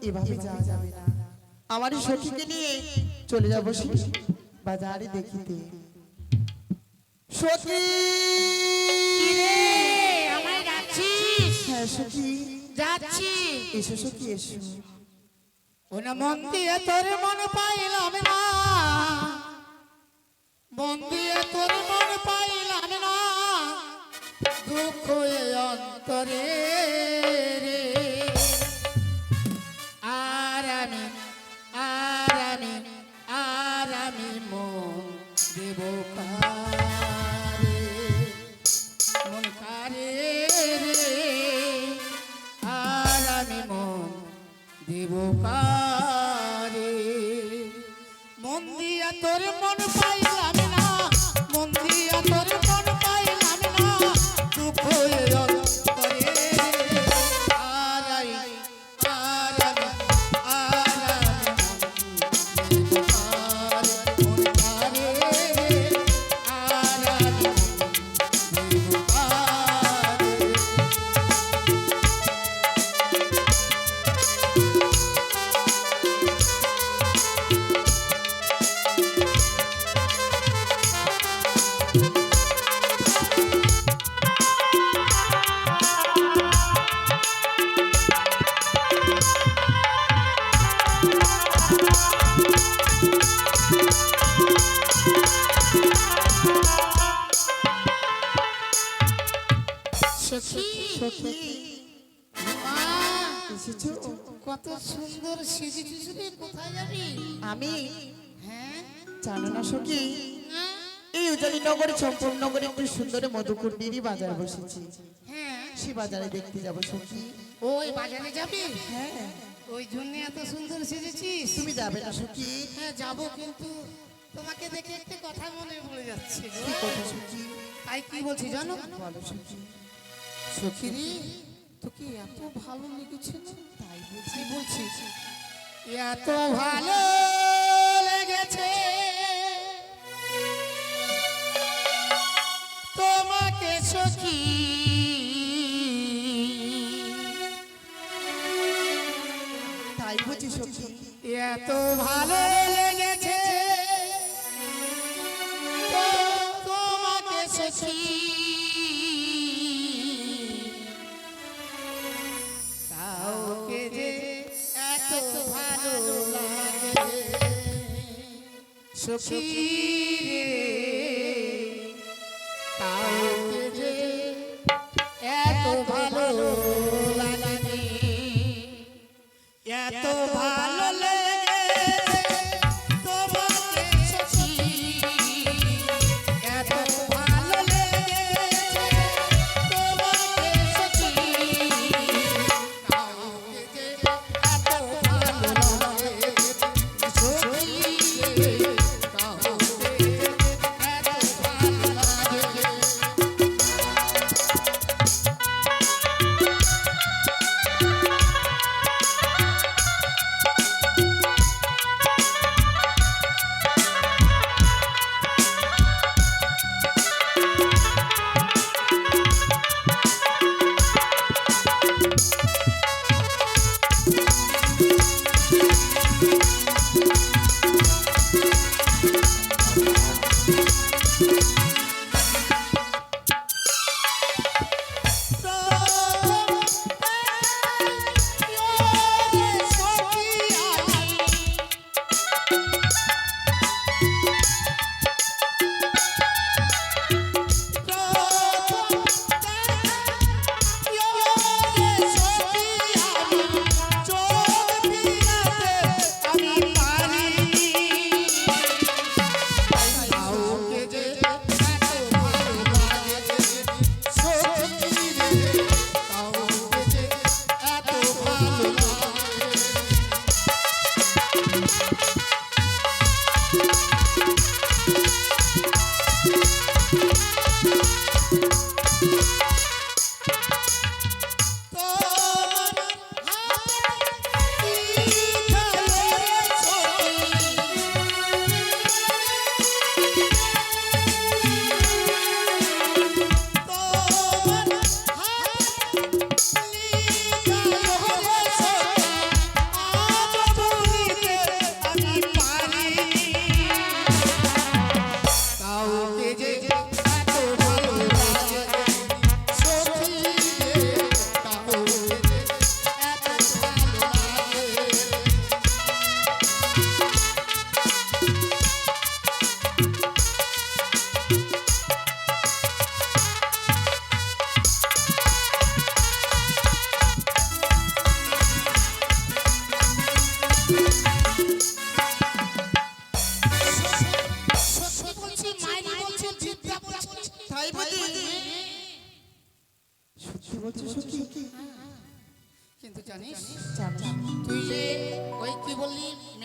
এভাবে যাওয়া যাবে না। আমার সখীকে নিয়ে চলে যাবো বাজারে দেখিতে। সখী আমায় ডাকছিস? হ্যাঁ সখী যাচ্ছি। এসো সখী এসো। ওনা মন দিয়ে তোর মন পাইলাম না, মন দিয়ে তোর মন পাইলাম না, দুঃখ এ অন্তরে রে। আর আমি মন দেব কারে, মন কারে রে। আর আমি মন দেব কারে, মন দিয়া তোর মন পাইলাম না, মন দিয়া তোর মন পাইলাম না, দুঃখ এ অন্তরে। আর আমি কত সুন্দর সেজেছিস রে, কোথায় যাবি? আমি হ্যাঁ জানো না সখী, এই উজানি নগরে চম্পক নগরে একটু সুন্দর মধুকুন্ডিরই বাজার বসেছি। হ্যাঁ সে বাজারে দেখতে যাব সখী। ওই বাজারে যাবি? হ্যাঁ ওই জন্য এত সুন্দর সেজেছিস। তুমি যাবে না সখী? হ্যাঁ যাবো, কিন্তু তোমাকে দেখে একটা কথা মনে পড়ে যাচ্ছে। কি কথা সখী? তাই কি বলছি জানো? বলো সখী। সখী রে, তোকে এত ভালো লেগেছে না? তাই কি বলছি, এত ভালো লেগেছে তোমাকে সখী, তাই বুঝি সখী? এত ভালো লেগেছে তোমাকে সখী, কাউকে যে এত ভালো লাগে সখী রে, কাউকে যে এত ভালো লাগে, এত ভালো লেগেছে তোমাকে সখী, এত ভালো লেগেছে তোমাকে সখী, কাউকে যে এত ভালো লাগে সখী রে, কাউকে এত ভালো লাগে।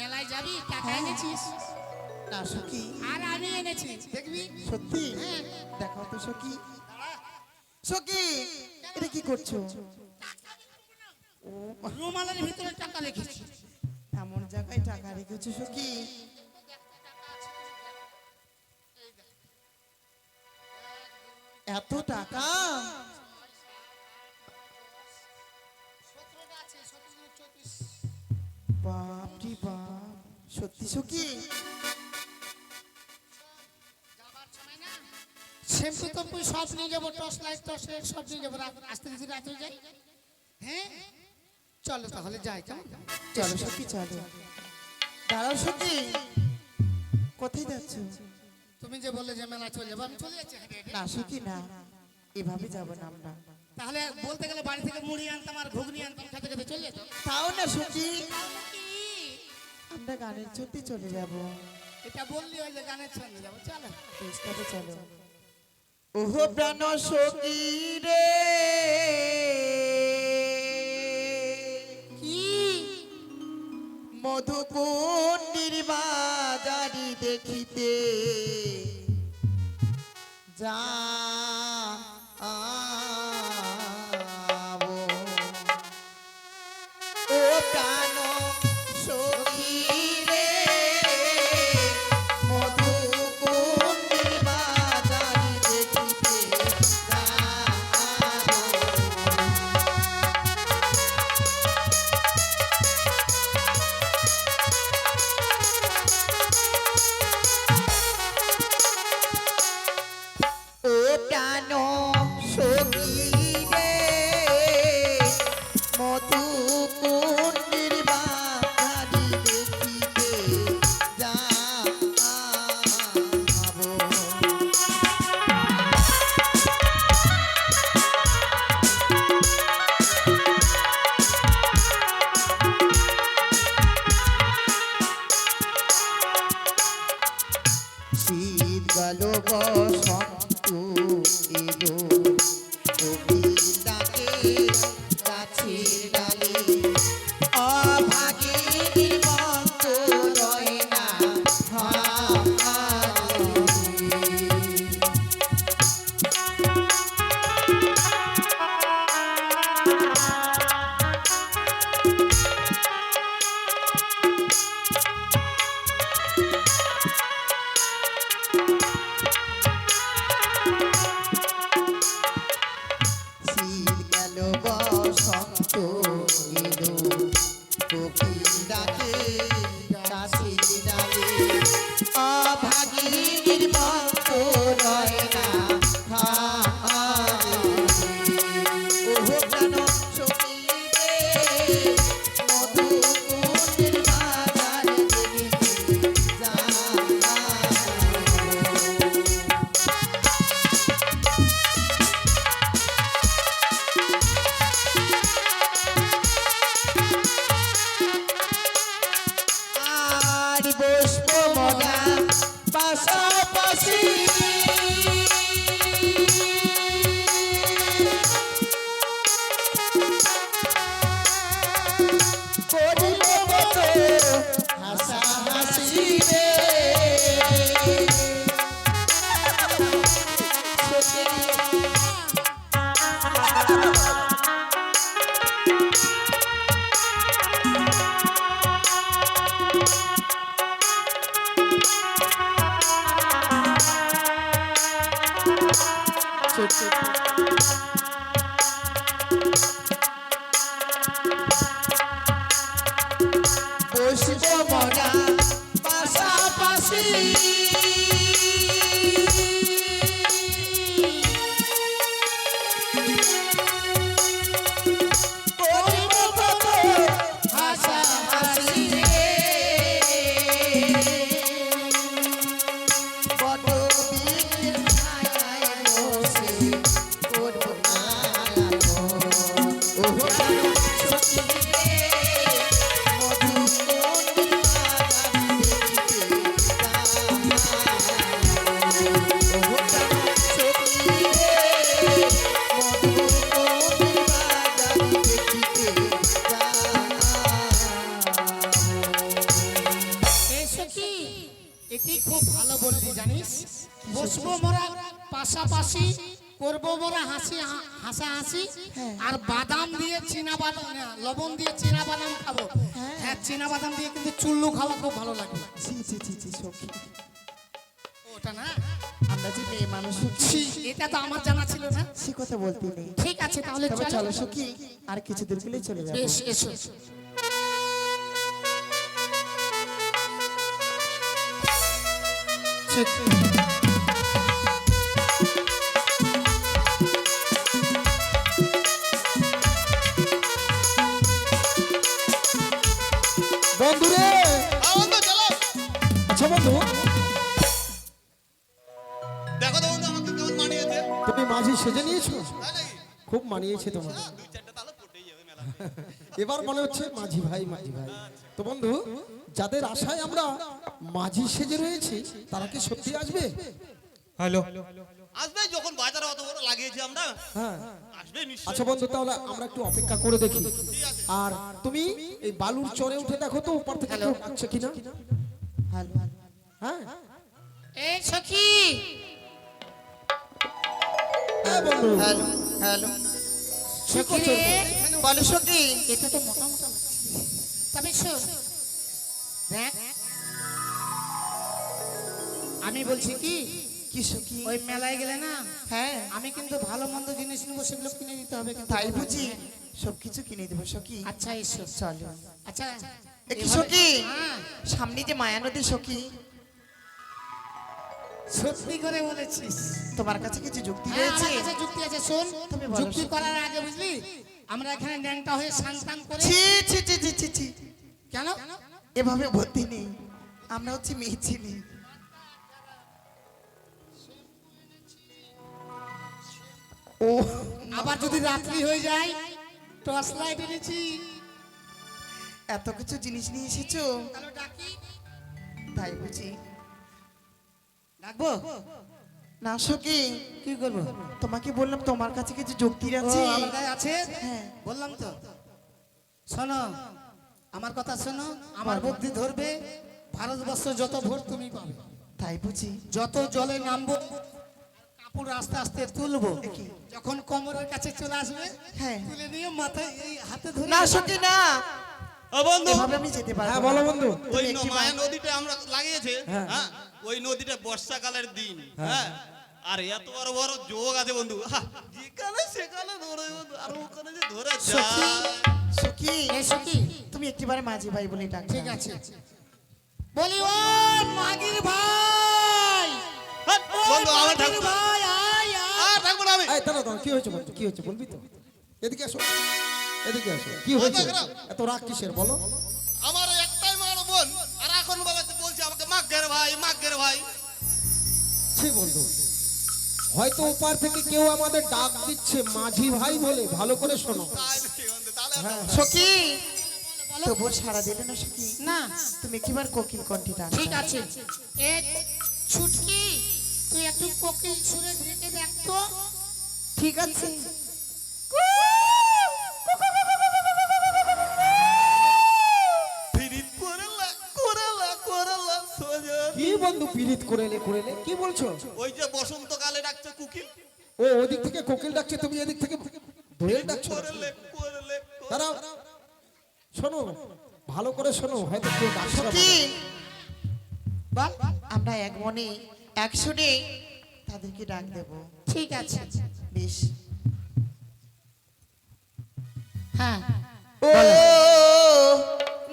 মেলায় যাবি, টাকা এনেছিস? না সখী, আর আমি এনেছি, দেখবি। সত্যি? হ্যাঁ। দেখাও তো সখী। সখী, এটা কি করছো? ও মা, রুমালের ভিতরে টাকা রেখেছি। এমন জায়গায় টাকা রেখেছো সখী? এত টাকা? বাপ রে বাপ, সত্যি সখী? শ্যাম্পু টম্পু সব নিয়ে যাবো, টর্চ লাইট সব নিয়ে যাবো, আস্তে ধীরে রাতে যাই। হ্যাঁ, চলো তাহলে যাই, কেমন? চলো সখী চলো। দাঁড়াও সখী, কোথায় যাচ্ছ? তুমি যে বললে যে মেলা চলে যাবো, আমি চলে যাচ্ছি হেঁটে হেঁটে। না সখী না, এভাবে যাব না আমরা। তাহলে বলতে গেলে বাড়ি থেকে মুড়ি আনতাম আর ঘুগনি আনতাম, খেতে খেতে চলে যেত। তাও না সখী, আমরা গানের ছুটি চলে যাব। এটা বললি ওই যে গানের ছন্দে যাবো, চলো। বেশ, তবে চলো। ওহো প্রাণ সখী রে, কি মধুকুণ্ডির বাজারি দেখিতে যা ও প্রাণ সখী রে, মধুকুণ্ডির বাজারি দেখিতে যাবো। ও প্রাণ সখী রে, মধুকুণ্ডির বাজারি দেখিতে যাবো। শীত গেল বসন্ত এলো, কোকিল ডাকে গাছের ডালে, অভাগিনীর মন্ত রয় না হারে। শীত গেল বসন্ত এলো, কোকিল ডাকে গাছের ডালে, অভাগিনীর মন্ত রয় না হারে। ওহো প্রাণ সখী রে, মধুকুণ্ডির বাজারে দেখিতে যাবো। আর বসবো মনা পাশাপাশি, করিব কত হাসাহাসি রে। বসব মনা পাশাপাশি, করিব কত হাসাহাসি রে। বটবৃক্ষের ছায়ায় বসে করব আলাপ। ওহো প্রাণ সখী রে, মধুকুণ্ডির বাজারি দেখিতে যাবো। এটি খুব ভালো বললি জানিস, বসবো মোরা পাশাপাশি, করবো মোরা হাসাহাসি, আর বাদাম দিয়ে চীনা বাদাম না, লবণ দিয়ে চীনা বাদাম খাবো। হ্যাঁ চীনা বাদাম দিয়ে কিন্তু চুল্লু খাওয়া খুব ভালো লাগে। ছি ছি ছি ছি সখী, ওটা না, আমরা যে মেয়ে মানুষ ছি, এটা তো আমার জানা ছিল না। সে কথা বলতে নেই। ঠিক আছে তাহলে তবে চলো। চলো সখী, আর কিছু দূর গেলেই চলে যাবো। বেশ এসো। বন্ধু রে, আচ্ছা বন্ধু, দেখো তো বন্ধু আমাকে কেমন মানিয়েছে। তুমি মাঝি সেজে নিয়েছো, তাই নাকি? খুব মানিয়েছে তোমার। দুই চারটে তাহলে ফুটেই যাবে মেলা। এবার মনে হচ্ছে মাঝি ভাই, মাঝি ভাই। তো বন্ধু, যাদের আশায় আমরা মাঝি সেজে রয়েছি তারা কি সত্যি আসবে? আসবে যখন বাজারে অত বড় লাগিয়েছি আমরা, হ্যাঁ। আসবে নিশ্চয়ই। আচ্ছা বন্ধু, তাহলে আমরা একটু অপেক্ষা করে দেখি। আর তুমি এই বালুর চরে উঠে দেখো তো উপর থেকে কেউ আসছে কিনা। হ্যালো হ্যাঁ এই সখী, হ্যাঁ বন্ধু, হ্যালো হ্যালো, কি করছো? বলো সখী। এটা তো মোটা মোটা লাগছে। তবে শোন, দেখ আমি বলছি কি, কি সখী? ওই মেলায় গেলে না, হ্যাঁ আমি কিন্তু ভালো মন্দ জিনিস নিবো, সেগুলো কিনে দিতে হবে কিন্তু। তাই বুঝি, সবকিছু কিনে দেবো সখী। আচ্ছা এসো। চলো। আচ্ছা এ কি এভাবে- সখী? হ্যাঁ, সামনে যে মায়া নদী সখী, সত্যি করে বলেছিস। তোমার কাছে কিছু যুক্তি হ্যাঁ, রয়েছে? আমার কাছে যুক্তি আছে, শোন। তুমি বলো। যুক্তি করার আগে বুঝলি, আমরা এখানে ন্যাংটা হয়ে সান্তান করে, ছি ছি ছি ছি ছি ছি, কেন এভাবে ভর্তি নেই, আমরা হচ্ছে মেয়ে ছিলি। ও আবার যদি রাত্রি হয়ে যায়, টর্চ লাইট এনেছি, এত কিছু জিনিস নিয়ে এসেছো, তাহলে ডাকি, তাই বুঝি। ডাকবো? না সখী, কি করবো? তোমাকে বললাম তোমার কাছে কিছু যুক্তি ও, আছে। আমার কাছে আছে, হ্যাঁ। বললাম তো। শোনো, আমার কথা শোনো, আমার বুদ্ধি ধরবে, ভারতবর্ষ যত ভোট তুমি পাবে, তাই বুঝি। যত জলে নামবো, কাপড় আস্তে আস্তে তুলবো, কি? যখন কোমরের কাছে চলে আসবে, হ্যাঁ। তুলে নিয়ে মাথায় এই হাতে ধরে, না সখী না, ও বন্ধু, এভাবে আমি যেতে পারবো হ্যাঁ না। বলো বন্ধু। ওই তুমি একটি মায়া নদীটা আমরা লাগিয়েছে, হ্যাঁ। হ্যাঁ, ওই নদীটা বর্ষাকালের দিন, হ্যাঁ, আর এত বড় বড় যোগ আছে বন্ধু, হা, যেখানে সেখানে ধরে বন্ধু, আর ওখানে যে ধরে সখী, যায়। সখী, এই সখী, তুমি একটিবার মাঝি ভাই বলে ডাক। ঠিক আছে, বলি ও মাগির ভাই, হ্যাঁ, ও বন্ধু আমার মাগির থাকবো না। ভাই, আয় আয়। আর থাকবো না আমি। এই দাঁড়া দাঁড়া, কি হয়েছে বন্ধু, কি হয়েছে বলবি তো? এদিকে আসো, এদিকে আসো, কি হয়েছে? এত রাগ কিসের বলো? আমার একটাই মার বোন, আর এখন বাবা বলছে আমাকে মাগের ভাই, মাগের ভাই। সে বন্ধু, হয়তো ওপার থেকে কেউ আমাদের ডাক দিচ্ছে মাঝি ভাই বলে, ভালো করে শোনো। তাই নাকি বন্ধু? তাহলে হ্যাঁ, সখী, তবুও সারা দিলে না সখী, না, তুমি একটিবার কোকিল কণ্ঠে ডাক। ঠিক আছে, এ ছুটকি, তুই একটু কোকিল সুরে ঢেকে দেখ তো। ঠিক আছে। ফিরিত করেলা, করেলা, করেলা, সোজা। কি বন্ধু পীড়িত করেলে করেলে, কি বলছো? ওই যে বসন্তকালে ডাকছে কুকিল, ও ওদিক থেকে কোকিল ডাকছে, তুমি এদিক থেকে দোয়েল ডাকছো। করেলে, করেলে, দাঁড়াও, শোনো, ভালো করে শোনো, হয়তো কেউ ডাকছে না। সখী, বল, আমরা এক মনে এক সুরে তাদেরকে ডাক দেব। ঠিক আছে, বেশ। হ্যাঁ, ও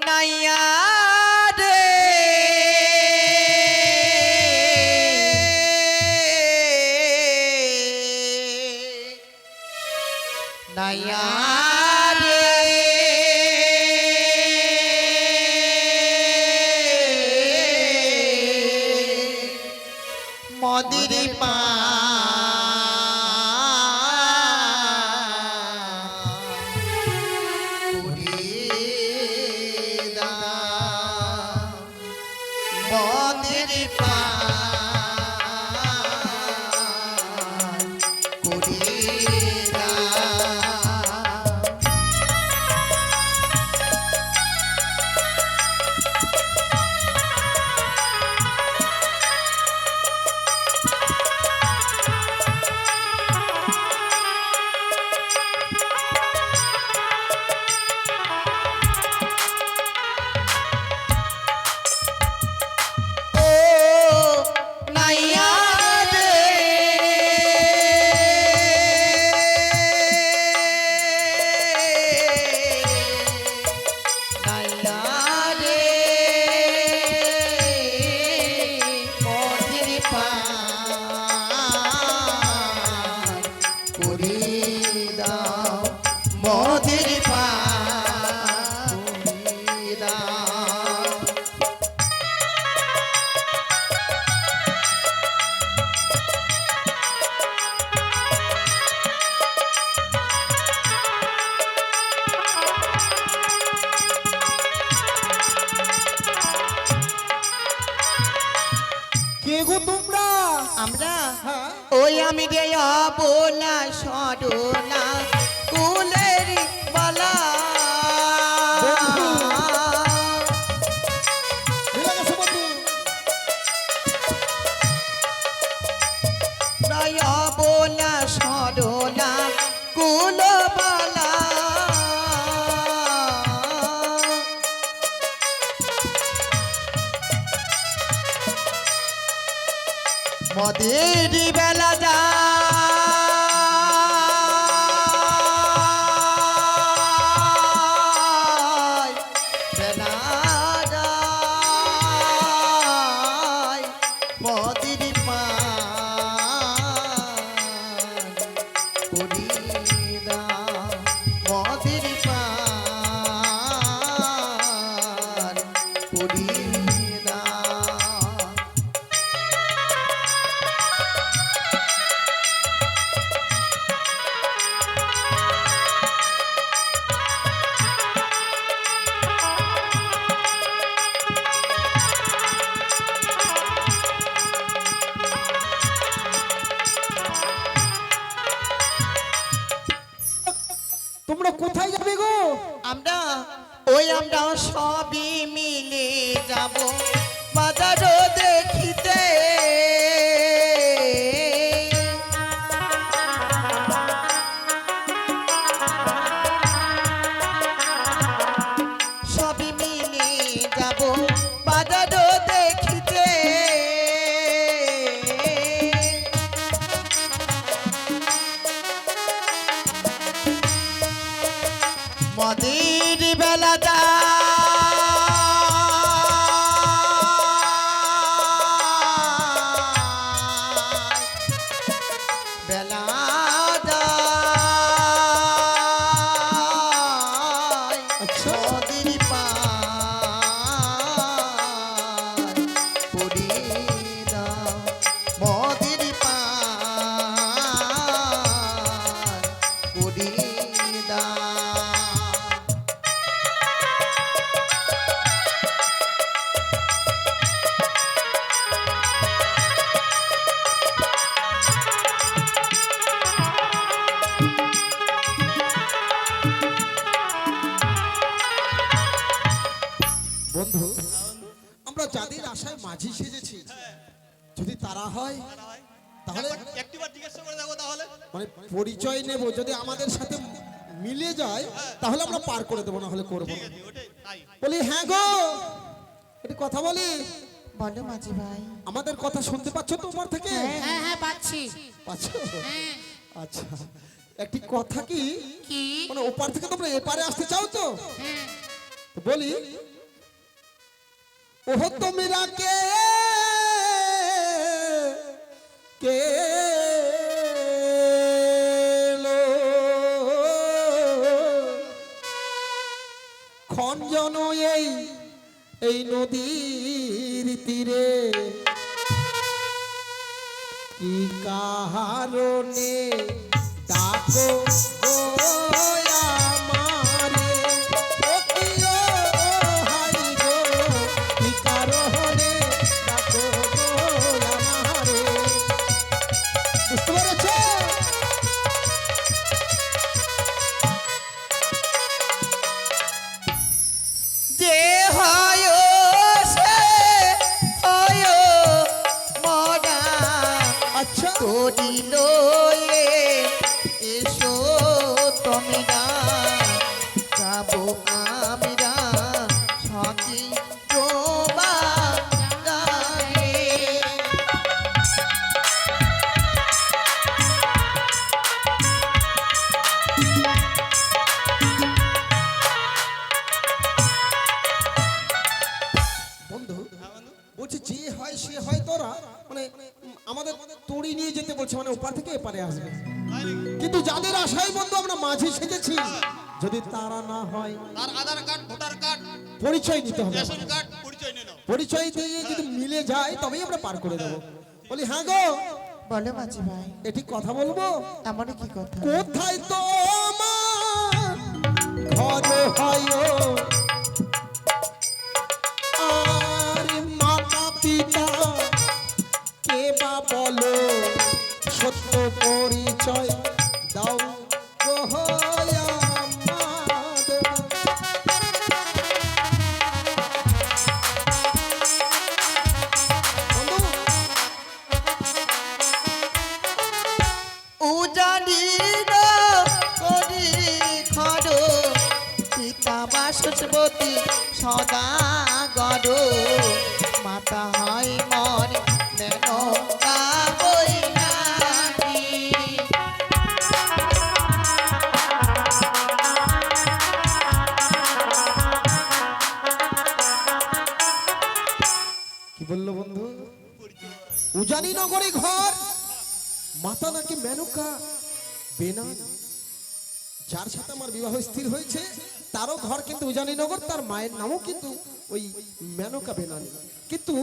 নাইয়া রে, নাইয়া রে, মদির পা মদির পা গো তোমরা? আমরা হ্যাঁ। ওই আমি রে অবলা সরলা কুলের বালা বন্ধু। মিলে গেছে বন্ধু। নয় অবলা সরলা কুলবালা মদের বেলা যায় বেলা যায় মদের পান করিনা মদের পান করিনা তোমরা কোথায় যাবে গো? আমরা আমরা সবই মিলে যাব বাজারও দেখিতে সবই মিলে যাব বাজারও দেখিতে মদের বেলা যায় বেলা যায় আচ্ছা। মদের পান করিনা মদের পান করিনা বন্ধু, আমরা যাদের আশায় মাঝি সেজেছি, যদি তারা হয় তাহলে একটিবার জিজ্ঞাসা করে দেখো তাহলে। মানে পরিচয় নেব, যদি আমাদের সাথে মিলে যায় তাহলে আমরা পার করে দেবো, না হলে করবো না। ওটাই তাই। বলি হ্যাঁ গো, একটু কথা বলি। বলো মাঝি ভাই আমাদের কথা শুনতে পাচ্ছ তো উপর থেকে? হ্যাঁ হ্যাঁ পাচ্ছি। পাচ্ছ? হ্যাঁ। আচ্ছা, একটি কথা কি, কি? মানে ওপার থেকে তোমরা এপারে আসতে চাও তো? হ্যাঁ। তো বলি, ওহ তোমরা কে কে লো খঞ্জন এই নদীর তীরে, কি কারণে ডাকো গো আমারে, ও কি ও হাই গো, কি কারণে ডাকো গো আমারে। বুঝতে পেরেছ? যে হয় সে হয় মরা আচ্ছা, করিল এসো তোমরা যাবো আমরা সখী তোমারে বন্ধু বলছি যে হয় সে হয়, তোরা মানে আমাদের তড়ি নিয়ে যেতে বলছে, মানে ওপার থেকে এপারে আসবে। তাই নাকি? কিন্তু যাদের আশায় বন্ধু আমরা মাঝে সেজেছি, যদি তারা না হয়, তার আধার কার্ড, ভোটার কার্ড, পরিচয় নিতে হবে। রেশন কার্ড পরিচয় নিয়ে নাও। পরিচয় দিয়ে যদি মিলে যায় তবেই আমরা পার করে দেবো। বলি হ্যাঁ গো, বলো মাঝি ভাই এটি কথা বলবো। এমন কি কথা কোথায় তো ঘর হয় আর মাতা পিতা সত্য পরিচয় দাও গো আমাদের। বন্ধু, উজানি না করি খর পিতা বাসবতী সদা গর মাতা হয় মর মেনকা বৈরাগী। কি বললো বন্ধু? উজানি নগরে ঘর, মাতা নাকি মেনকা বেনান। যার সাথে আমার বিবাহ স্থির হয়েছে তারও ঘর কিন্তু উজানি নগর, তার মায়ের নামও কিন্তু ওই মেনকা বেনান। কিন্তু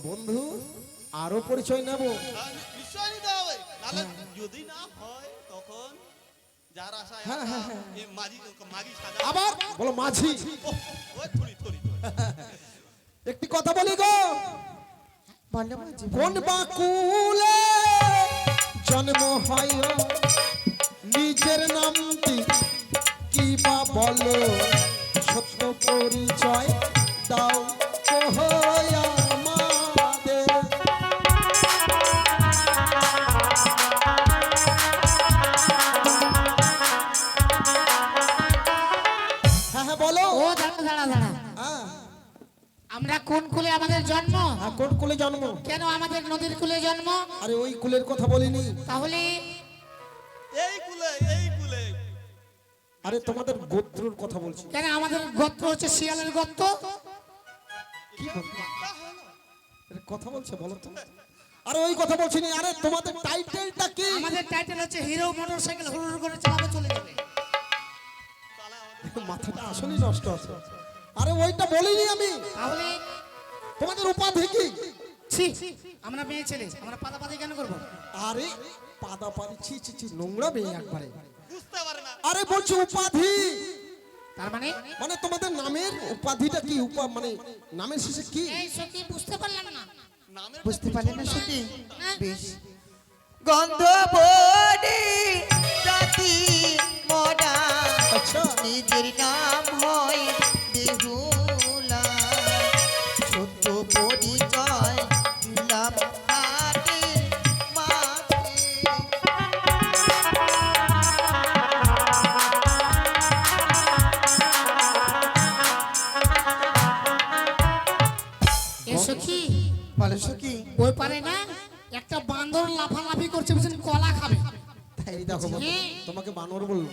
বন্ধু আরো পরিচয় নেব। নিশ্চয় নিতে হবে, নাহলে যদি না হয় তখন যার আশায় হ্যাঁ, হ্যাঁ, হ্যাঁ। এই মাগি সাজা আবার বলো মাঝি। ওই থুরি থুরি একটি কথা বলি গো, বলো মাঝি ভাই। কোন বাকুলে জন্ম হয় নিজের নামটি কি বা বলো, সত্য পরিচয় দাও গো আমাদের। হ্যাঁ হ্যাঁ বলো। ও দাঁড়া দাঁড়া দাঁড়া, হ্যাঁ আমরা কোন কুলে আমাদের জন্ম? হ্যাঁ, কোন কুলে জন্ম? কেন আমাদের নদীর কুলে জন্ম? আরে ওই কুলের কথা বলিনি, তাহলে এই কুলে এই কুলে আরে তোমাদের গোত্রর কথা বলছি। কেন আমাদের গোত্র হচ্ছে শিয়ালের গোত্র? কি বলছো? আরে কথা বলছে বলো তো। আরে ওই কথা বলছি না, আরে তোমাদের টাইটেলটা কি? আমাদের টাইটেল হচ্ছে হিরো মোটরসাইকেল হুড় করে চালাবে চলে যাবে। মাথাটা আসলেই নষ্ট আছে। আরে ওইটা বলিনি আমি, তাহলে তোমাদের উপাধি কি? ছি, আমরা মেয়ে ছেলে, আমরা পাদাপাদি কেন করবো? আরে পাদা পাদি ছি ছি ছি, নোংরা মেয়ে একবারে। বুঝতে পারে না। আরে বলছি উপাধি, তার মানে মানে তোমাদের নামের উপাধিটা কি? মানে নামের শেষে কি? এই সত্যি বুঝতে পারলাম না। নামের বুঝতে পারলে না সখী? হ্যাঁ? বেশ। গন্ধ বনি জাতি মোরা আচ্ছা নিজের নাম হয় বেহুলা, সত্য পরিচয় দিলাম হাতে মাকে। এ সখী, বলো সখী। ওই পারে না একটা বান্দর লাফালাফি করছে, বুঝছেন, কলা খাবে। এই দেখো বন্ধু, হ্যাঁ। তোমাকে বানর বললো।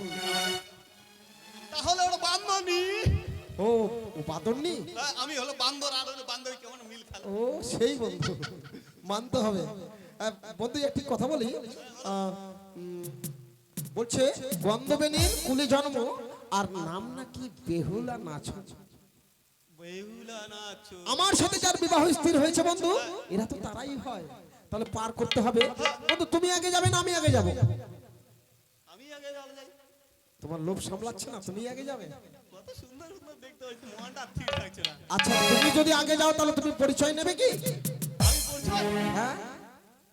তাহলে ওটা বান্দরনি। ও ও বাদরনি। আমি হলো বান্দর, আর হলো বান্দরী কেমন মিল খেলা। ও সেই বন্ধু, মানতে হবে। বন্ধু একটি কথা বলি, বলছে গন্ধবেনীর কুলে জন্ম আর নাম নাকি বেহুলা নাচ। বেহুলা নাচো। আমার সাথে যার বিবাহ স্থির হয়েছে বন্ধু, এরা তো তারাই হয়। তাহলে পার করতে হবে বন্ধু। তুমি আগে যাবে না আমি আগে যাব? আমি আগে যাবো যাই। তোমার লোভ সামলাচ্ছে না, তুমি আগে যাবে। কত সুন্দর সুন্দর দেখতে হচ্ছে, মনটা ঠিক থাকছে না। আচ্ছা তুমি যদি আগে যাও তাহলে তুমি পরিচয় নেবে কি? আমি পরিচয়। হ্যাঁ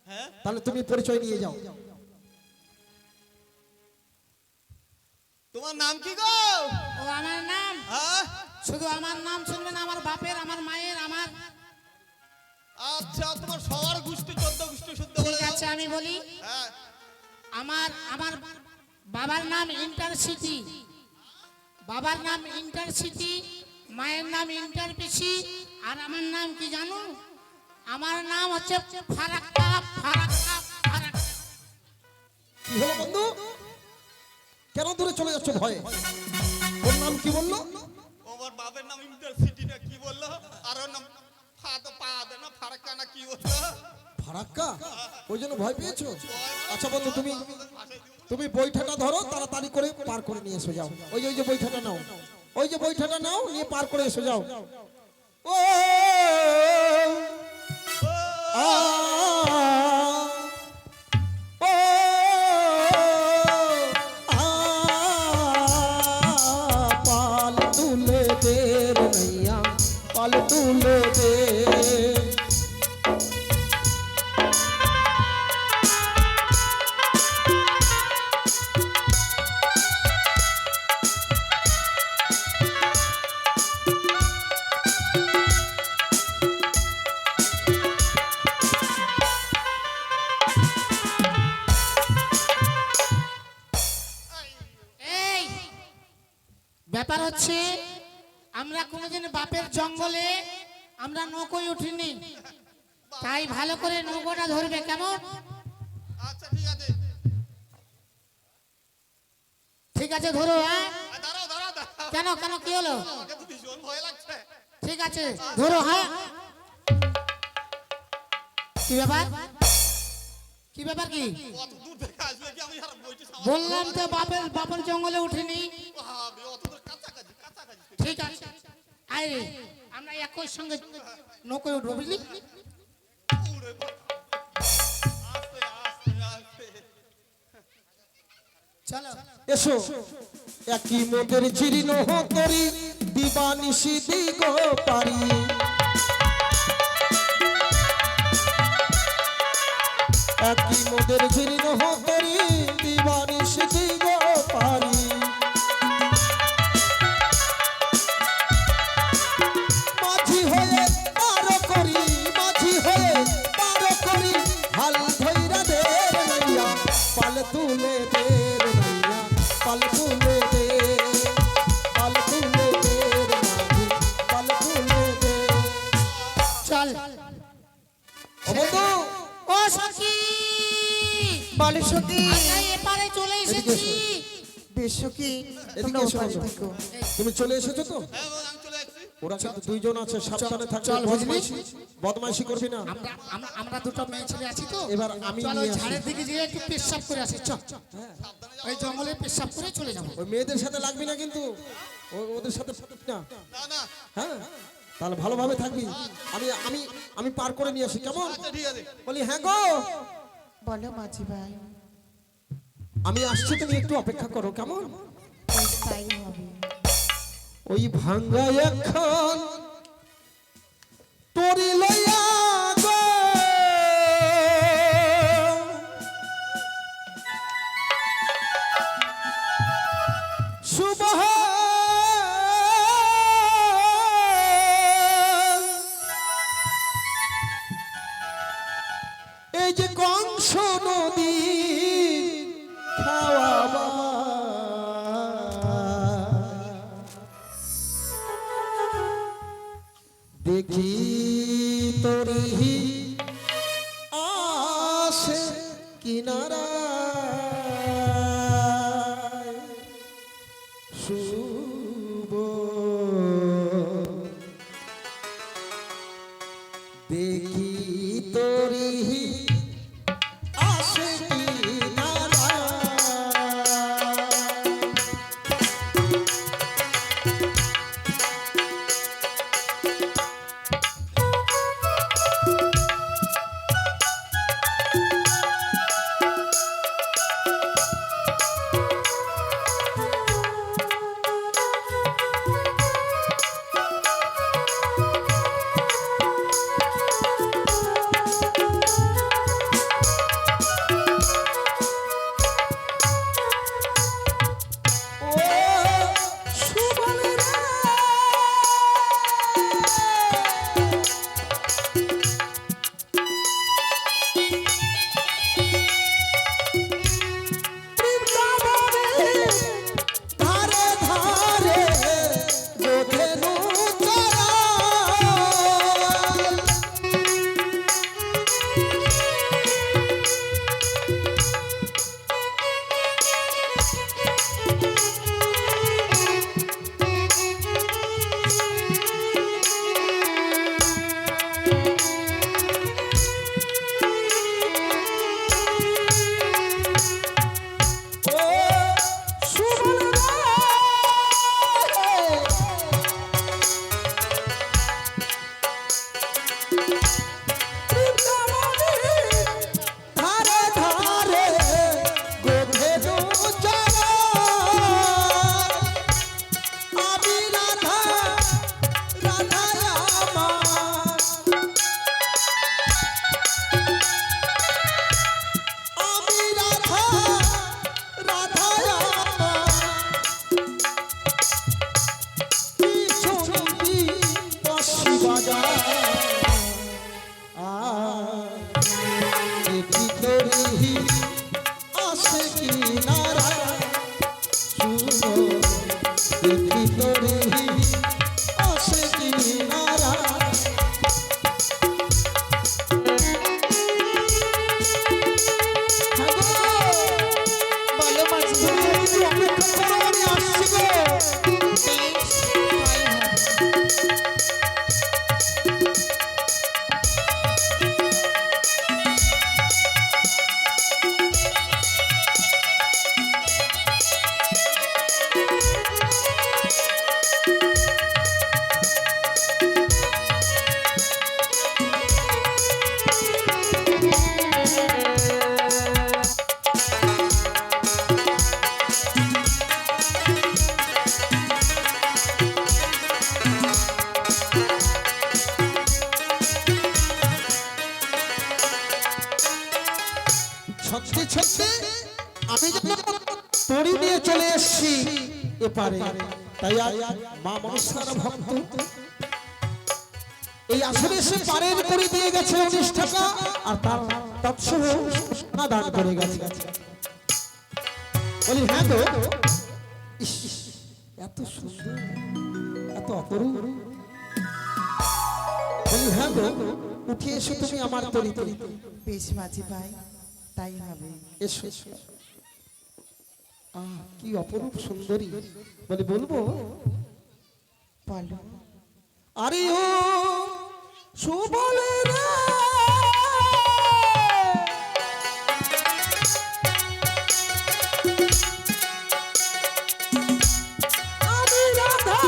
হ্যাঁ তাহলে তুমি পরিচয় নিয়ে যাও। তোমার নাম কি গো? ও আমার নাম, হ্যাঁ শুধু আমার নাম শুনবেন, আমার বাপের, আমার মায়ের, আমার। আচ্ছা, তোমার সবার গোষ্ঠী 14 গোষ্ঠী শুদ্ধ ঠিক বলে দাও। আছে আমি বলি, হ্যাঁ আমার আমার বাবার নাম ইন্টারসিটি, বাবার নাম ইন্টারসিটি, মায়ের নাম ইন্টারপিসি, আর আমার নাম কি জানো? আমার নাম হচ্ছে ফারাক্কা ফারাক্কা ফারাক্কা। কি হলো বন্ধু, কেন দূরে চলে যাচ্ছ ভয়ে? ওর নাম কি বললো? আমার বাবার নাম ইন্টারসিটি না কি বললো, আর ওর নাম পাদে না ফারাক্কা না কি বললো? ফারাক্কা, ওই জন্য ভয় পেয়েছো? আচ্ছা বন্ধু তুমি বৈঠাটা ধরো, তাড়াতাড়ি করে পার করে নিয়ে এসো যাও। ওই ওই যে বৈঠাটা নাও, ওই যে বৈঠাটা নাও, নিয়ে পার করে এসো যাও। ও আ ও আ পাল তুলে দে রে নैया, পাল তুলে দে। হচ্ছে আমরা কোনোদিন বাপের জঙ্গলে আমরা নৌকোয় উঠিনি, তাই ভালো করে নৌকোটা ধরবে, কেমন? আচ্ছা ঠিক আছে। ঠিক আছে, ধরো। হ্যাঁ, দাঁড়াও দাঁড়াও দাঁড়াও, কেন কেন কি হলো? আমাকে তো ভীষণ ভয় লাগছে। ঠিক আছে, ধরো। হ্যাঁ, কি ব্যাপার? কি ব্যাপার কি? অত দূর থেকে আসলে কি আমি আর বইটি সামনে বললাম তো বাপের জঙ্গলে উঠিনি। ভাবে, অত দূর কাছাকাছি কাছাকাছি। ঠিক আছে, আয় রে, আমরা একই সঙ্গে নৌকোয় উঠবো, বুঝলি? উড়ে পড়। আস্তে আস্তে আস্তে। চলো। এসো একই মোদের জীর্ণ তরি দিবানিশি দিগ পারি, একই মোদের জীর্ণ তরি দিবানিশি দিগ পারি, মাঝি হয়ে পার করি, মাঝি হয়ে পার করি, হাল ধইরা দের নাইয়া পাল তুলে দের নাইয়া পাল তুলে দে, পাল তুলে দের মাঝি পাল তুলে দে। চল। ও বন্ধু, ও সখী, বলো সখী। আমরা এপারে চলে এসেছি। বেশ সখী, এদিকে তোমরা এসো, ওপারে এসো। থেকো। তুমি চলে এসেছো তো? হ্যাঁ আমি চলে এসেছি। ওরা কিন্তু দুইজন আছে, সাবধানে থাকবে, চল, বুঝলি? বদমাইশি করবি না। আমরা দুটো মেয়ে ছেলে আছি তো, এবার আমি চল ওই নিয়ে আসি। ঝাড়ের দিকে যেয়ে একটু পেশাব করে আসি। চল, ওই জঙ্গলে পেশাব করে চলে যাবো। ওই মেয়েদের সাথে লাগবি না কিন্তু, ওদের সাথে না। না না, হ্যাঁ, তাহলে ভালোভাবে থাকবি। আমি আমি আমি পার করে নিয়ে আসি, কেমন? আচ্ছা ঠিক আছে। বলি হ্যাঁ গো, বলো মাঝি ভাই। আমি আসছি, তুমি একটু অপেক্ষা করো, কেমন? বেশ তাই হবে। ওই ভাঙ্গা এখন তোরি লইয়া গো, শুভ এই যে কংস নদী খাওয়াবা, দেখি তোরি আসে কিনারা শুভ, দেখি তোরি আসে কিনারা। ছত্রে ছত্রে আমি যেন তরি নিয়ে চলে এসেছি এপারে। তাই আজ মা মনসার ভক্ত এই আসলে সে পারের করে দিয়ে গেছে 19 টাকা, আর তার তৎসহ সোনা দান করে গেছে। বলি হ্যাঁ গো, ইস, এত সুন্দর, এত অপরূপ। বলি হ্যাঁ গো, উঠে এসো তুমি আমার তরিতে। বেশ মাঝি ভাই, তাই হবে। এসো এসো। কি অপরূপ সুন্দরী। বলি বলবো? বলো। আরে ও সুবলে রে, আমি রাধা,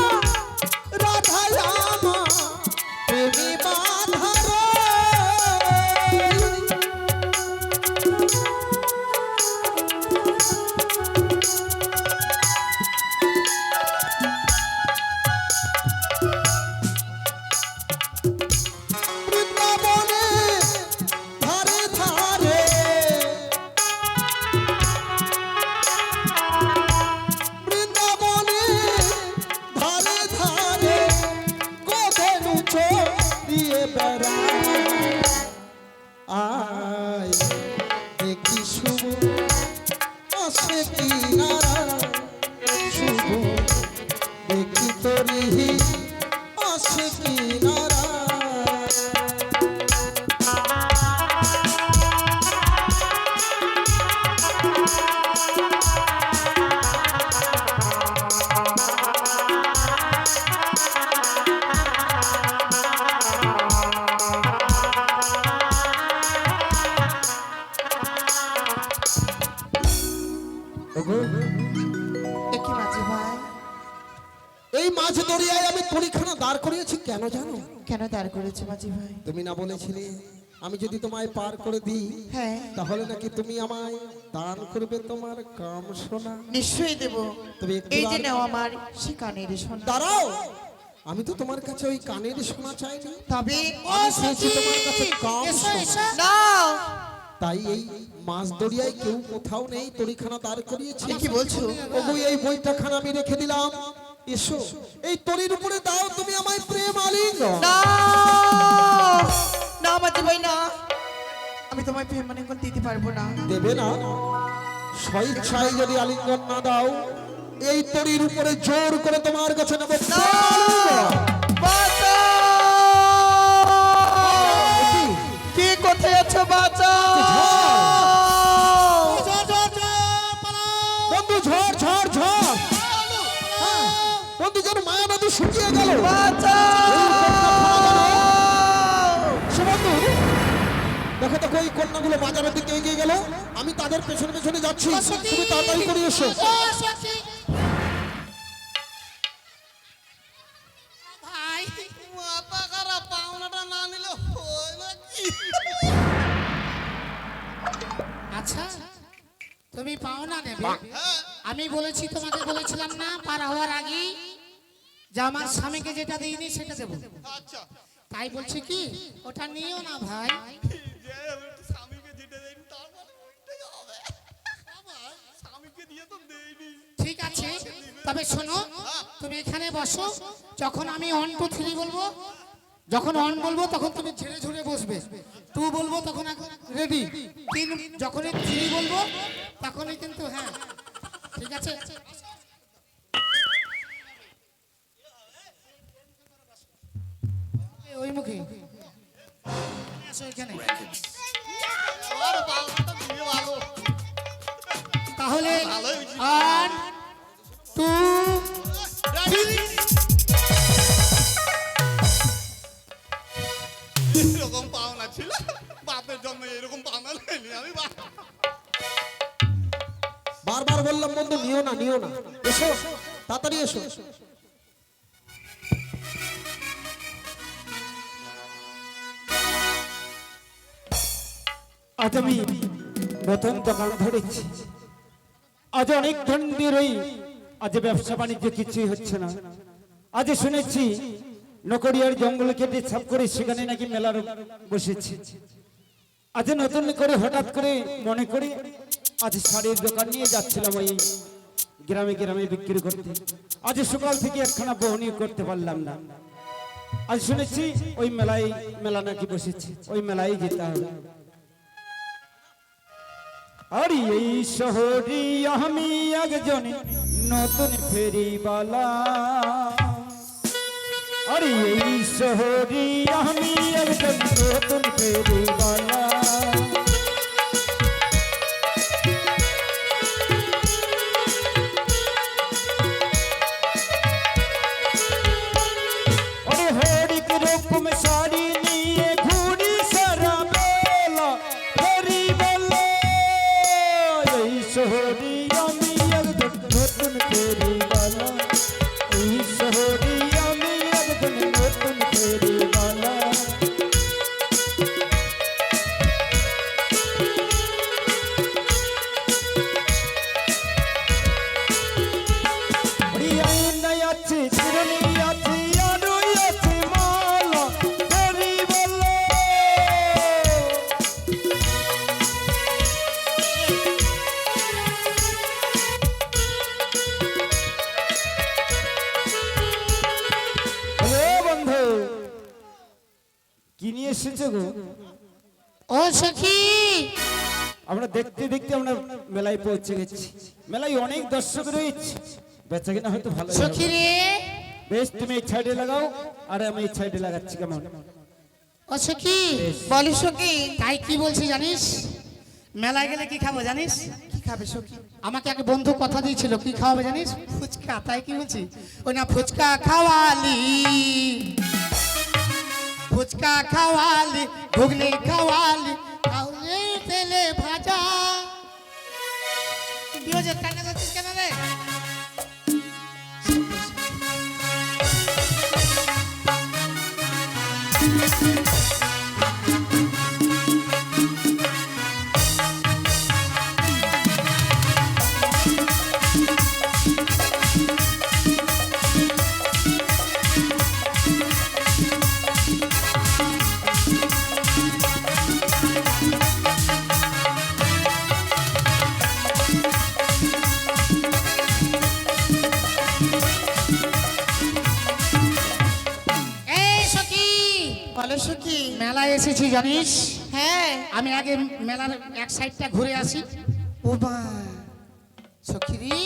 রাধা আমার প্রেমী বাধা রে। বৃন্দাবনে ধারে ধারে, বৃন্দাবনে ধারে ধারে গোধেনু চড়িয়ে বেড়ায়। আয় দেখি শুভ আসে কিনারা, শুভ দেখি তরি আসে কিনারা। একি মাঝি ভাই, এই মাঝ দরিয়ায় আমি তরিখানা দাঁড় করিয়েছি কেন জানো? কেন দাঁড় করেছো মাঝি ভাই? তুমি না বলেছিলে আমি যদি তোমায় পার করে দিই হ্যাঁ, তাহলে নাকি তুমি আমায় দান করবে তোমার কাম সোনা? নিশ্চয়ই দেব। তবে একটু এই যে দাঁড়- নাও আমার সে কানের সোনা। দাঁড়াও, আমি তো তোমার কাছে ওই কানের সোনা চাইনি, তবে আমি চেয়েছি তোমার কাছে কাম এসো এসো। সোনা। না, তাই এই মাছ দরিয়ায় কেউ কোথাও নেই, তরিখানা দাঁড় করিয়েছি। এ কি বলছো? ওগো এই বইটা খানা আমি রেখে দিলাম, এসো এই তরির উপরে দাও তুমি আমায় প্রেম আলিঙ্গন। না না মাঝি ভাই, না, আমি তোমায় প্রেম আলিঙ্গন দিতে পারবো না। দেবে না? স্বইচ্ছায় যদি আলিঙ্গন না দাও, এই তরির উপরে জোর করে তোমার কাছে নেব প্রেম না, আলিঙ্গন। বাঁচাও! কি কোথায় আছো? বাঁচাও! জোর জোর জোর পালাও। বন্ধু ঝড় ঝড় ঝড়, বন্ধু যেন মায়া নদী শুকিয়ে গেল। সে বন্ধু, দেখো তো কই কন্যাগুলো বাজারের দিকে এগিয়ে গেল, আমি তাদের পেছনে পেছনে যাচ্ছি, তুমি তাড়াতাড়ি করে এসো। ও সত্যি ভাই, মাথা খারাপ, পাওনাটা না নিলে হয় না কি? আচ্ছা তুমি পাও না নেবে? হ্যাঁ, আমি বলেছি, তোমাকে বলেছিলাম না পার হওয়ার আগেই যে আমার স্বামীকে যেটা দিইনি সেটা দেবো। আচ্ছা, তাই বলছি কি ওটা নিও না ভাই। যে আমি একটু স্বামীকে যেটা দেয়নি তারপরে ওইটাই হবে। আমার স্বামীকে দিয়ে তো দেয়নি। ঠিক আছে, তবে শোনো, তুমি এখানে বসো, যখন আমি 1 2 3 বলবো, যখন 1 বলবো তখন তুমি ঝেড়ে ঝুড়ে বসবে, 2 বলবো তখন রেডি, 3 যখনই 3 বলবো তখনই কিন্তু হ্যাঁ, ঠিক আছে? ওই মুখে আসো এখানে। আর পাওনাটা দিয়ে ভালো। তাহলে ভালোই হয়েছে। 1 2 এরকম পাওনা ছিল, বাপের জন্ম এরকম পাওনা নেয়নি আমি। বারবার বললাম বন্ধু নিও না নিও না, এসো তাড়াতাড়ি এসো। আজ আমি নতুন দোকান ধরেছি, আজ অনেক দিন ধরেই আজ ব্যবসা বাণিজ্য কিছুই হচ্ছে না। আজ শুনেছি নকরিয়ার জঙ্গল কেটে সাফ করে সেখানে নাকি মেলার বসেছে। আজ নতুন করে হঠাৎ করে মনে করি আজ শাড়ির দোকান নিয়ে যাচ্ছিলাম ওই গ্রামে গ্রামে বিক্রি করতে। আজ সকাল থেকে একখানা বহনি করতে পারলাম না। আজ শুনেছি ওই মেলা নাকি বসেছে, ওই মেলায় যেতে হবে। আর এই শহরে আমি একজন নতুন ফেরিওয়ালা, আর এই শহরে আমি একজন নতুন ফেরিওয়ালা। আরে হরেক রকম শাড়ি নিয়ে ঘুরি সারা বেলা ফেরিওয়ালা। এই শহরে আমি একজন নতুন ফেরিওয়ালা, এই শহরে আমি একজন নতুন ফেরিওয়ালা। ওরে আয়নায় আছে চিরুনি আছে আরোই আছে মালা ফেরিওয়ালা। হ্যালো বন্ধু, কি নিয়ে এসেছো গো? ও সখী, আমরা দেখতে দেখতে আমরা মেলায় পৌঁছে গেছি। মেলায় অনেক দর্শক রয়েছে, বেচা কিনা হয়তো ভালো সখী রে, বেশ। তুমি এই সাইডে লাগাও আর আমি এই সাইডে লাগাচ্ছি, কেমন? ও সখী, বলো সখী, তাই কি বলছি জানিস? মেলায় গেলে কি খাবো জানিস? কি খাবে সখী? আমাকে এক বন্ধু কথা দিয়েছিল, কি খাওয়াবে জানিস? ফুচকা। তাই কি বলছি? ওই না ফুচকা খাওয়ালি, ফুচকা খাওয়ালি, ঘুগনি খাওয়ালি, খাওয়ালি তেলে ভাজা। কি হয়েছে, কান্না করছিস কেন রে? এই সখী, বলো সখী। মেলায় এসেছি জানিস? হ্যাঁ। আমি আগে মেলার এক সাইডটা ঘুরে আসি। ও মা, সখী রে,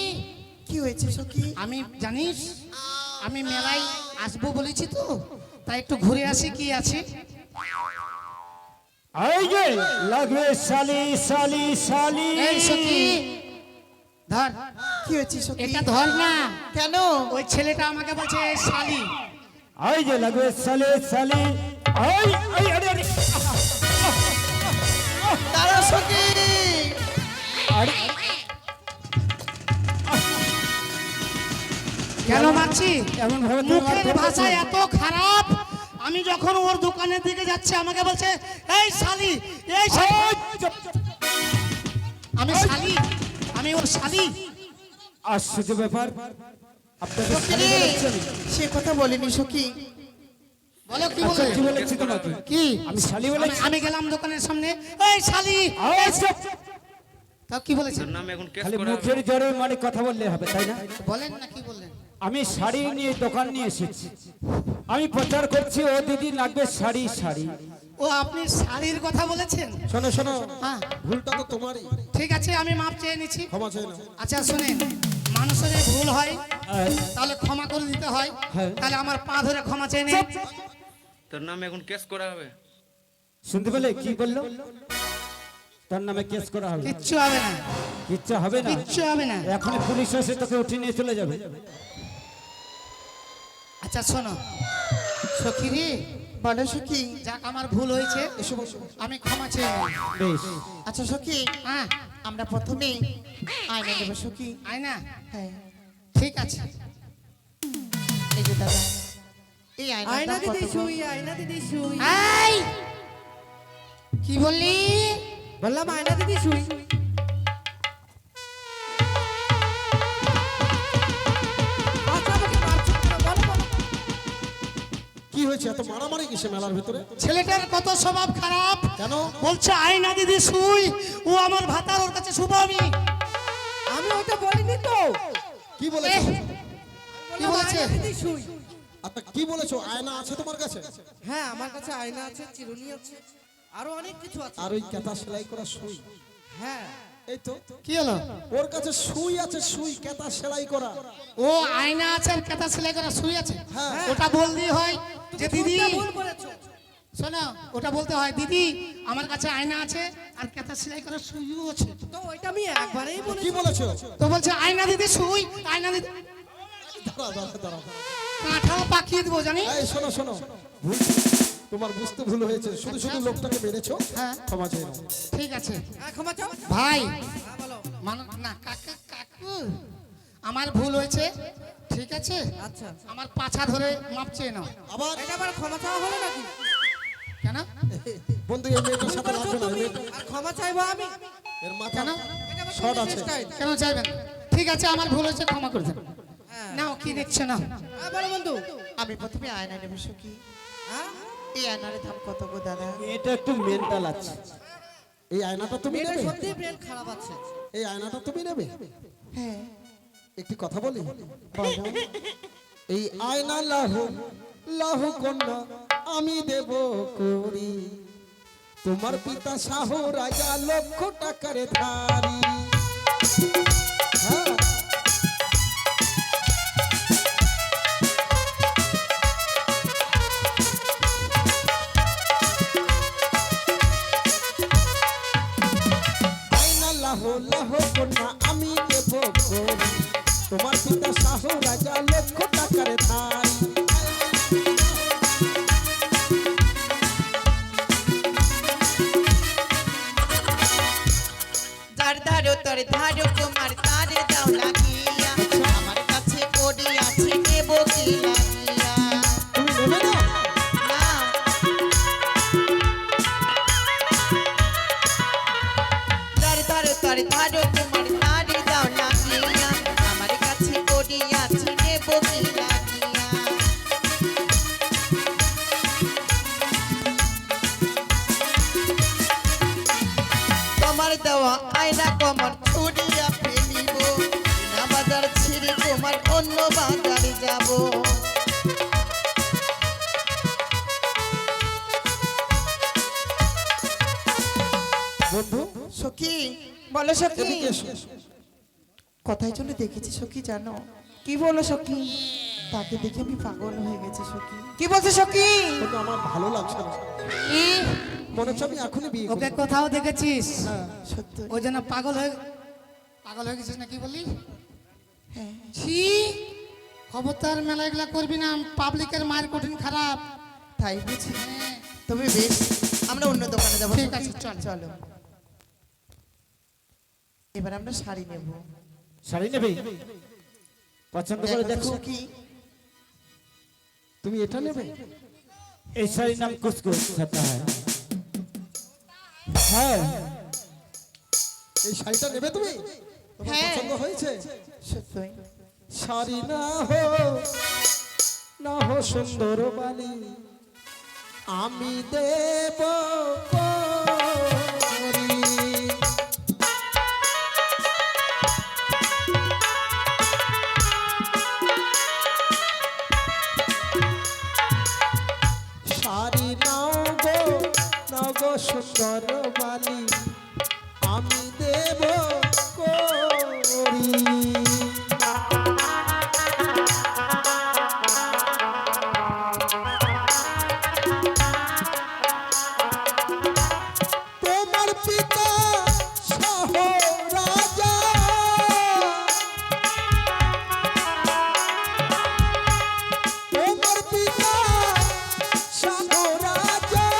কি হয়েছে সখী? আমি জানিস আমি মেলায় আসবো বলেছি তো, তাই একটু ঘুরে আসি কি আছে। এই যে লাগবে শালি শালি শালি। এই সখী ধর, কি হয়েছে সখী? এটা ধর না। কেন? ওই ছেলেটা আমাকে বলছে এই শালি। এই যে লাগবে শালি শালি। এই এই আরে আরে দাঁড়া সখী। আরে কেন মারছি? এমন ভাবে মুখের ভাষা এত খারাপ। আমি যখন ওর দোকানের দিকে যাচ্ছি আমাকে বলছে এই শালি, এই শালি। আমি শালি, আমি ওর শালি। আশ্চর্য ব্যাপার, আপনাকে সখী শালি রে, বলেছি আমি। সে কথা বলিনি সখী। বলো কি আচ্ছা, বলে? কি বলেছি তোমাকে? কি? আমি শালি বলেছি? আমি গেলাম দোকানের সামনে, এই শালি। আচ্ছা, তা কি বলেছেন? খালি মুখের জোরে মানে কথা বললে হবে তাই না? বলেন না, কি বললেন? আমি শাড়ি নিয়ে দোকান নিয়ে এসেছি, আমি প্রচার করছি ও দিদি লাগবে শাড়ি শাড়ি। ও আপনি শাড়ির কথা বলেছেন? শোনো শোনো, হ্যাঁ, ভুলটা তো তোমারই, ঠিক আছে, আমি মাপ চেয়ে নিচ্ছি। ক্ষমা চাই না। আচ্ছা শুনেন, মানুষের এই ভুল হয় হ্যাঁ, তাহলে ক্ষমা করে দিতে হয়। হ্যাঁ। তাহলে আমার পা ধরে ক্ষমা চেয়ে নিন। তোর নামে এখন কেস করা হবে। শুনতে পেলে কি বললো? তার নামে কেস করা হবে? কিচ্ছু হবে না, কিচ্ছু হবে না। কিচ্ছু হবে না। এখন পুলিশ এসে তোকে উঠিয়ে নিয়ে চলে যাবে। আচ্ছা শোনো সখী রে, বলো সখী। যাক আমার ভুল হয়েছে, এসো বসো। আমি ক্ষমা চেয়ে নিই। বেশ, আচ্ছা সখী, হ্যাঁ, আমরা প্রথমে আয়না দেবো সখী। আয়না, হ্যাঁ, ঠিক আছে। এই যে দাদা, এই আয়না দিদি শুই। এই কি বললি? বললাম আয়না দিদি শুই। কি হয়েছে হয়েছে এত মারামারি কিসে মেলার ভিতরে? ছেলেটার কত স্বভাব খারাপ। কেন? বলছে আয়না দিদি শুই, ও আমার ভাতার, ওর কাছে শুভ আমি। আমি ওটা বলিনি তো। কি বলেছো? কি বলেছে? আচ্ছা কি বলেছো? আয়না আছে তোমার কাছে? হ্যাঁ আমার কাছে আয়না আছে, চিরুনি আছে, আরো অনেক কিছু আছে। আর ওই কেতা সেলাই করা সুই? হ্যাঁ এই তো কি হলো? ওর কাছে সুই আছে, সুই কেতা সেলাই করা। ও আয়না আছে আর কেতা সেলাই করা শুই আছে। হ্যাঁ। ওটা বললি হয় যে দিদি, ভুল বলেছো। শোনো, ওটা বলতে হয় দিদি আমার কাছে আয়না আছে আর কেতা সেলাই করা সুইও আছে। তো ওইটা আমি একবারেই বলেছি। কি বলেছো? তো বলছে আয়না দিদি শুই, আয়না দিদি। দাঁড়া। কাঁঠাও পাকিয়ে দেবো জানি। এই শোনো শোনো, ভুল, তোমার বুঝতে ভুল হয়েছে। শুধু শুধু লোকটাকে মেরেছো, হ্যাঁ। ক্ষমা চেয়ে নাও। ঠিক আছে ক্ষমা চাও। ভাই, হ্যাঁ বলো। না কাকু, আমার ভুল হয়েছে, ঠিক আছে? আচ্ছা আমার পাছা ধরে মাপ চেয়ে নাও। আবার এটা আবার ক্ষমা চাওয়া হলো নাকি? কেন? বন্ধু এই মেয়েটার সাথে লাগবে না। এই মেয়েটা, আর ক্ষমা চাইবো আমি? এর মাথা কেন? এটা আবার শর্ট কোন আছে। স্টাইল? কেন চাইবেন? ঠিক আছে আমার ভুল হয়েছে, ক্ষমা করে দেন। হ্যাঁ। নাও কি দেখছো না? হ্যাঁ বলো বন্ধু। আমি প্রথমে আয়না নেব সখী। হ্যাঁ এই আয়নার দাম কত গো দাদা? এটা একটু মেন্টাল আছে। এই আয়নাটা তুমি এটা নেবে? সত্যি ব্রেন খারাপ আছে। এই আয়নাটা তুমি নেবে? হ্যাঁ একটি কথা বলি, এই আয়না লাহু লাহু কন্যা আমি দেব করি, তোমার পিতা শাহ রাজা লক্ষ টাকার ধারী। হ্যাঁ। আয়না লাহু লাহু কন্যা আমি দেব করি, তোমার পিতা শাহ রাজা লক্ষ টাকার ধারী। যার ধারো তোর ধারো তোমার তারে দাও লাগিয়া, আমার কাছে কোডি আছে দেব কি লাগিয়া। তুমি নেবে না? না যার ধারো তোর ধারো তোমার তারে দাও লাগিয়া, আমার কাছে কোডি আছে দেব কি লাগিয়া। তোমার দেওয়া আয়না কমর ছুড়িয়া ফেলিব, না বাজার ছিঁড়ে তোমার অন্য বাজারে যাব। বন্ধু সখী বলো সখী, এদিকে এসো। কোথায় চলে দেখেছি সখী জানো? কি বলো সখী? তাকে দেখে আমি পাগল হয়ে গেছি সখী। কি বলছো সখী? বন্ধু আমার ভালো লাগছে না, মনে হচ্ছে আমি এখনই বিয়ে ওকে করব। কোথাও দেখেছিস? সত্যি? ওই জন্য পাগল হয়ে গেছিস না কি বললি? হ্যাঁ ছি, খবরদার মেলা এগুলা করবি না, পাবলিকের মায়ের কঠিন খারাপ। তাই বুঝি। হ্যাঁ, তবে বেশ, আমরা অন্য দোকানে যাবো। ঠিক সখী। আছে, চল। চলো এবার আমরা শাড়ি নেব। শাড়ি নেবে? পছন্দ করে দেখো তো দেখো। সখী, তুমি এটা নেবে? এই শাড়ির নাম কুচকুচ ছাতা হয়। হ্যাঁ এই শাড়িটা নেবে তুমি? তোমার হ্যাঁ। পছন্দ হয়েছে? সত্যি শাড়ি না হো সুন্দর বালি, আমি দেব করি। শাড়ি নাও গো সুন্দর বালি, আমি দেব করি। তোমার পিতা শাহ রাজা, তোমার পিতা শাহ রাজা,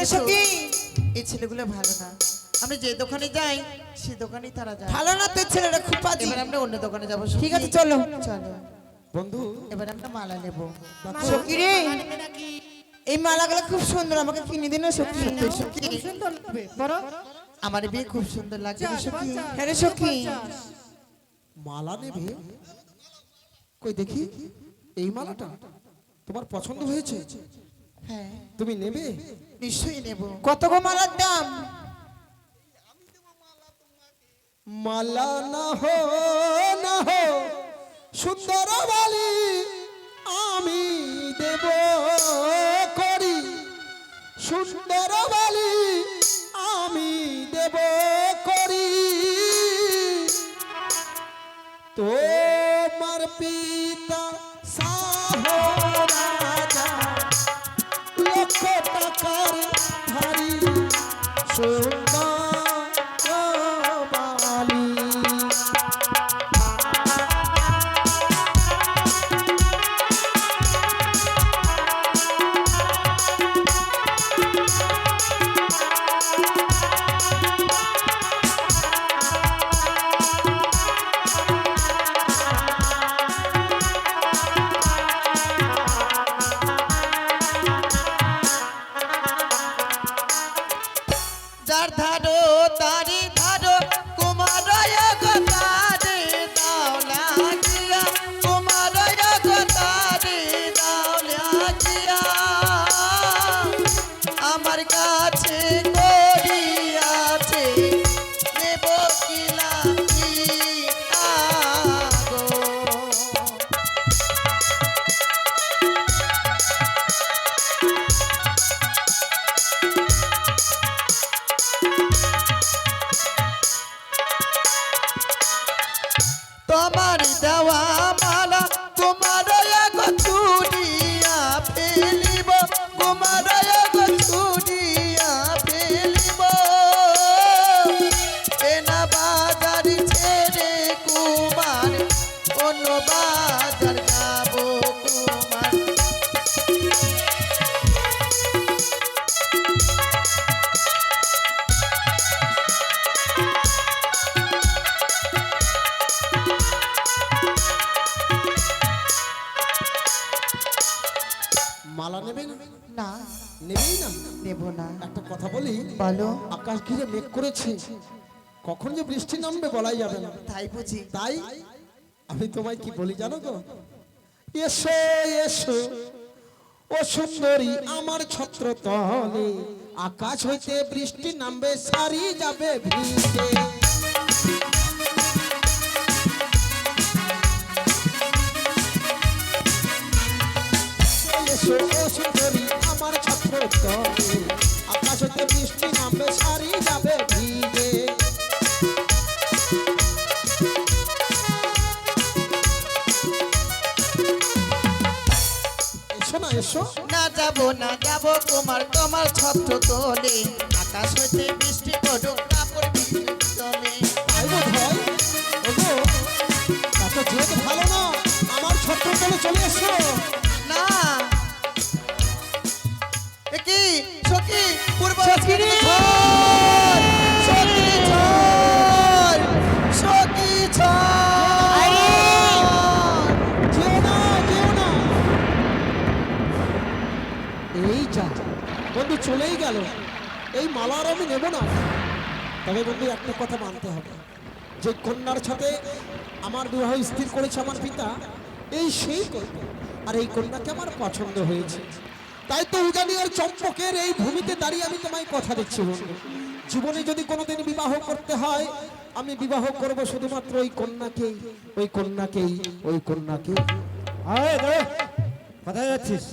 দেখেছো সখী এই ছেলেগুলো ভালো না, আমরা যে দোকানে যাই সেই দোকানেই তারা যায়। ভালো না তোর ছেলেটা খুব পাজি এবার আমরা অন্য দোকানে যাবো। ঠিক আছে চলো চলো বন্ধু এবার আমরা মালা নেব। সখী রে এই মালাগুলো খুব সুন্দর আমাকে কিনে দিন সখী সখী, আমার বিয়ে খুব সুন্দর লাগছে রে সখী। হ্যাঁ রে সখী মালা নেবে? কই দেখি এই মালাটা তোমার পছন্দ হয়েছে? হ্যাঁ তুমি নেবে? নিশ্চয়ই নেব। কত গো মালার দাম মালা না হো না হো সুন্দর বালি আমি দেব করি, সুন্দর বালি আমি দেব করি, তোমার পিতা শাহ রাজা লক্ষ টাকার ধারি সুন্দর বালি। যার ধারো তারি ধারো কুমার তারে দাও লাগিয়া কুমার তারে দাও লাগিয়া আমার কাছে করিয়াছে নেব কিলা গো তোমার দেওয়া মালা তোমার ছুটিয়া ফেলিব তোমার ছুটিয়া ফেলিব এনা বাজার ছেড়ে কুমার অন্য বাজার যাব কুমার মালা নেবে না? না নেবেই না? নেব না। একটা কথা বলি, বলো। আকাশ ঘিরে মেঘ করেছে, কখন যে বৃষ্টি নামবে বলাই যাবে না। তাই বুঝি? তাই আমি তোমায় কি বলি জানো তো, এসো এসো ও সুন্দরী আমার ছত্র তলে, আকাশ হইতে বৃষ্টি নামবে সারি যাবে ভিজে। এসো ও সুন্দরী আমার ছত্র তলে, আকাশ হইতে বৃষ্টি নামবে সারি যাবে ভিজে। এসো না এসো। না যাব কুমার তোমার ছত্র তোলে আকাশ হইতে বৃষ্টি পড়ুক কাপড় ভিজে চলে তাই বোধ হয়। ওগো, তা তো যেতে ভালো না, আমার ছত্র তলে চলে এসো। না এ কি সখী পূর্ব সখী রে! সখী ছয় সখী ছয় যেও না যেও না। এই যা বন্ধু চলেই গেল, এই মালা আর আমি নেব না। তবে বন্ধু একটা কথা মানতে হবে, যে কন্যার সাথে আমার বিবাহ স্থির করেছে আমার পিতা, এই সেই কন্যা, আর এই কন্যাকে আমার পছন্দ হয়েছে। তাই তো উজানি আর চম্পকের এই ভূমিতে দাঁড়িয়ে আমি তোমায় কথা দিচ্ছি বন্ধু, জীবনে যদি কোনোদিন বিবাহ করতে হয়, আমি বিবাহ করব শুধুমাত্র ওই কন্যাকেই, ওই কন্যাকেই, ওই কন্যাকেই। আয় দাঁড়া, কোথায় যাচ্ছিস?